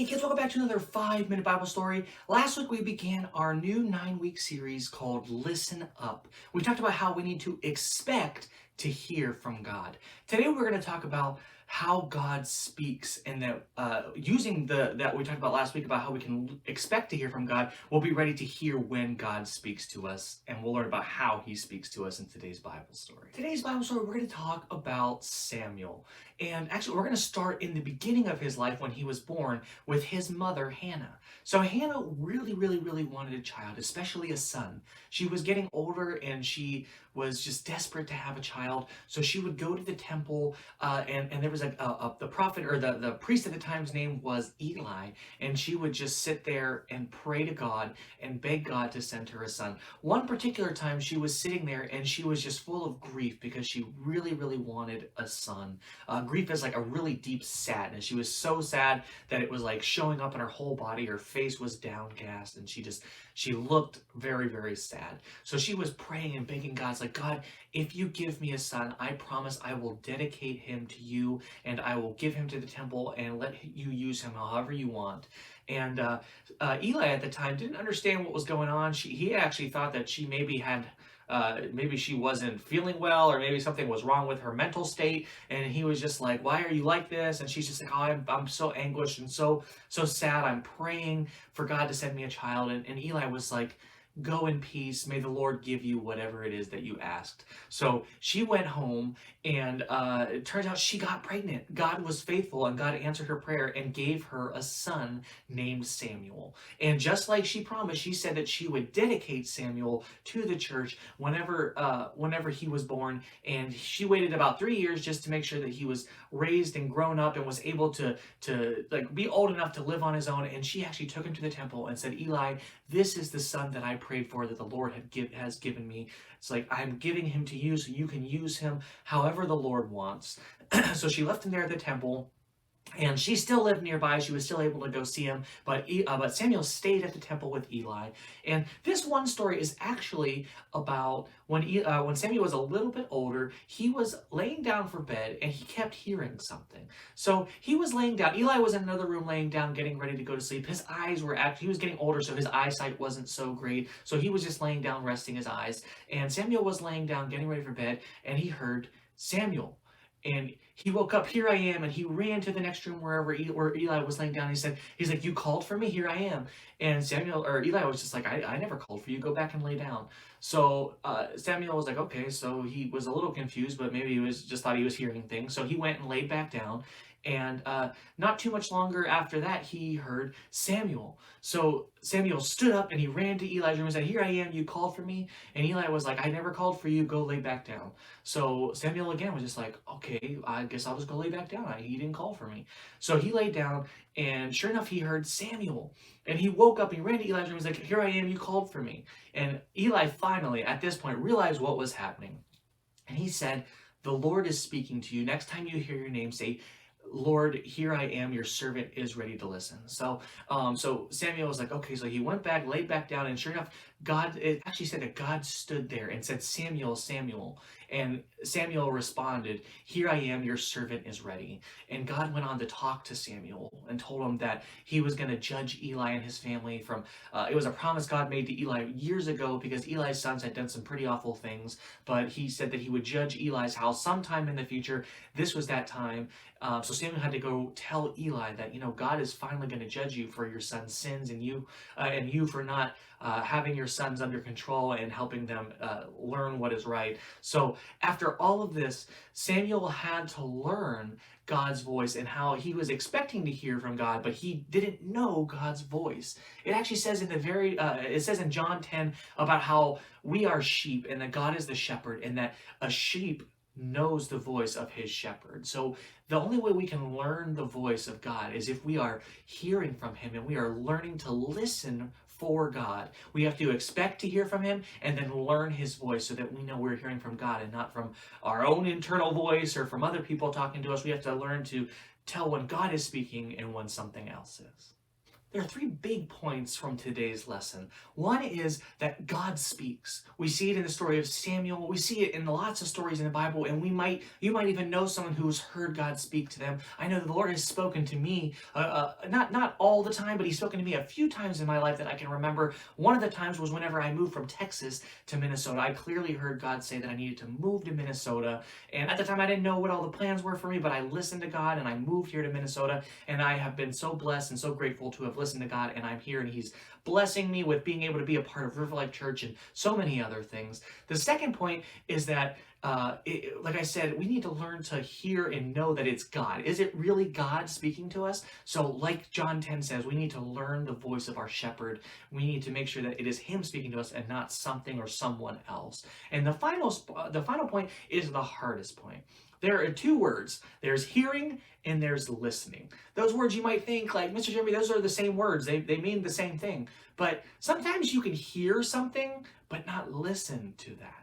Hey kids, welcome back to another 5-minute Bible story. Last week we began our new 9-week series called Listen Up. We talked about how we need to expect to hear from God. Today we're going to talk about how God speaks, and that using that we talked about last week about how we can expect to hear from God, we'll be ready to hear when God speaks to us, and we'll learn about how he speaks to us in today's Bible story. Today's Bible story, we're going to talk about Samuel. And actually, we're going to start in the beginning of his life when he was born with his mother, Hannah. So Hannah really wanted a child, especially a son. She was getting older and she was just desperate to have a child. So she would go to the temple, and there was the prophet, or the priest at the time's name was Eli, and she would just sit there and pray to God and beg God to send her a son. One particular time she was sitting there and she was just full of grief because she really wanted a son. Grief is like a really deep sadness. She was so sad that it was like showing up in her whole body. Her face was downcast, and she looked very sad. So she was praying and begging God, like, God, if you give me a son, I promise I will dedicate him to you, and I will give him to the temple and let you use him however you want. And Eli at the time didn't understand what was going on. He actually thought that she maybe she wasn't feeling well, or maybe something was wrong with her mental state, and he was just like, why are you like this? And she's just like, oh, I'm so anguished and so sad. I'm praying for God to send me a child. And Eli was like, go in peace. May the Lord give you whatever it is that you asked. So she went home, and it turns out she got pregnant. God was faithful, and God answered her prayer and gave her a son named Samuel. And just like she promised, she said that she would dedicate Samuel to the church whenever he was born. And she waited about 3 years just to make sure that he was raised and grown up and was able to like be old enough to live on his own. And she actually took him to the temple and said, Eli, this is the son that I prayed for, that the Lord has given me. It's like, I'm giving him to you so you can use him however the Lord wants. So she left him there at the temple. And she still lived nearby. She was still able to go see him, but Samuel stayed at the temple with Eli. And this one story is actually about when Samuel was a little bit older. He was laying down for bed, and he kept hearing something. So he was laying down. Eli was in another room laying down, getting ready to go to sleep. His eyes were he was getting older, so his eyesight wasn't so great. So he was just laying down, resting his eyes. And Samuel was laying down, getting ready for bed, and he heard Samuel. And he woke up, here I am, and he ran to the next room where Eli was laying down. He's like, you called for me? Here I am. And Eli was just like, I never called for you. Go back and lay down. So Samuel was like, okay. So he was a little confused, but maybe just thought he was hearing things. So he went and laid back down. And not too much longer after that, he heard Samuel. So Samuel stood up and he ran to Eli's room and said, here I am, you called for me? And Eli was like, I never called for you, go lay back down. So Samuel again was just like, okay, I guess I'll just go lay back down. He didn't call for me. So he laid down, and sure enough, he heard Samuel. And he woke up, he ran to Eli's room, he's like, here I am, you called for me. And Eli finally, at this point, realized what was happening. And he said, the Lord is speaking to you. Next time you hear your name, say, Lord, here I am, your servant is ready to listen. So Samuel was like, okay, so he went back, laid back down, and sure enough, it actually said that God stood there and said, Samuel, Samuel. And Samuel responded, here I am, your servant is ready. And God went on to talk to Samuel and told him that he was going to judge Eli and his family it was a promise God made to Eli years ago, because Eli's sons had done some pretty awful things, but he said that he would judge Eli's house sometime in the future. This was that time. So Samuel had to go tell Eli that, God is finally going to judge you for your son's sins, and you for not having your sons under control and helping them learn what is right. So after all of this, Samuel had to learn God's voice and how he was expecting to hear from God, but he didn't know God's voice. It actually says it says in John 10 about how we are sheep and that God is the shepherd, and that a sheep knows the voice of his shepherd. So the only way we can learn the voice of God is if we are hearing from him, and we are learning to listen for God. We have to expect to hear from him and then learn his voice so that we know we're hearing from God and not from our own internal voice or from other people talking to us. We have to learn to tell when God is speaking and when something else is. There are three big points from today's lesson. One is that God speaks. We see it in the story of Samuel. We see it in lots of stories in the Bible, and you might even know someone who's heard God speak to them. I know the Lord has spoken to me, not all the time, but He's spoken to me a few times in my life that I can remember. One of the times was whenever I moved from Texas to Minnesota. I clearly heard God say that I needed to move to Minnesota, and at the time I didn't know what all the plans were for me, but I listened to God and I moved here to Minnesota, and I have been so blessed and so grateful to have listened to God, and I'm here and He's blessing me with being able to be a part of River Life Church and so many other things. The second point is that like I said, we need to learn to hear and know that it's God. Is it really God speaking to us? So like John 10 says, we need to learn the voice of our shepherd. We need to make sure that it is Him speaking to us and not something or someone else. And the final point is the hardest point. There are two words. There's hearing and there's listening. Those words you might think, like, Mr. Jeremy, those are the same words. They mean the same thing. But sometimes you can hear something, but not listen to that.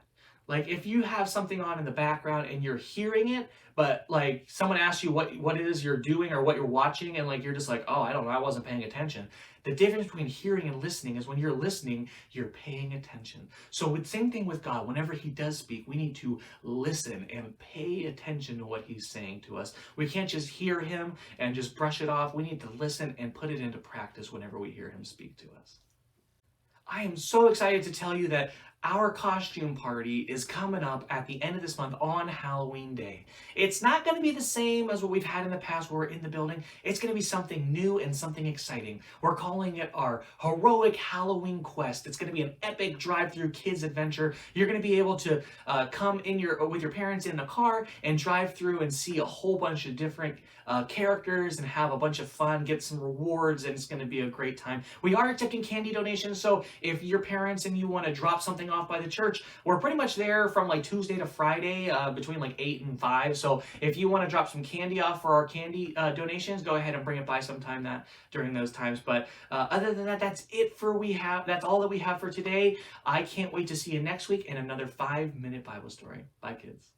Like if you have something on in the background and you're hearing it, but like someone asks you what it is you're doing or what you're watching, and like you're just like, oh, I don't know, I wasn't paying attention. The difference between hearing and listening is when you're listening, you're paying attention. So the same thing with God. Whenever He does speak, we need to listen and pay attention to what He's saying to us. We can't just hear Him and just brush it off. We need to listen and put it into practice whenever we hear Him speak to us. I am so excited to tell you that our costume party is coming up at the end of this month on Halloween Day. It's not going to be the same as what we've had in the past where we're in the building. It's going to be something new and something exciting. We're calling it our Heroic Halloween Quest. It's going to be an epic drive-through kids adventure. You're going to be able to come with your parents in a car and drive through and see a whole bunch of different characters and have a bunch of fun, get some rewards, and it's going to be a great time. We are taking candy donations, so if your parents and you want to drop something off by the church, we're pretty much there from like Tuesday to Friday between like 8 and 5. So if you want to drop some candy off for our candy donations, go ahead and bring it by sometime during those times. But other than that, that's all that we have for today. I can't wait to see you next week in another 5-minute Bible story. Bye, kids.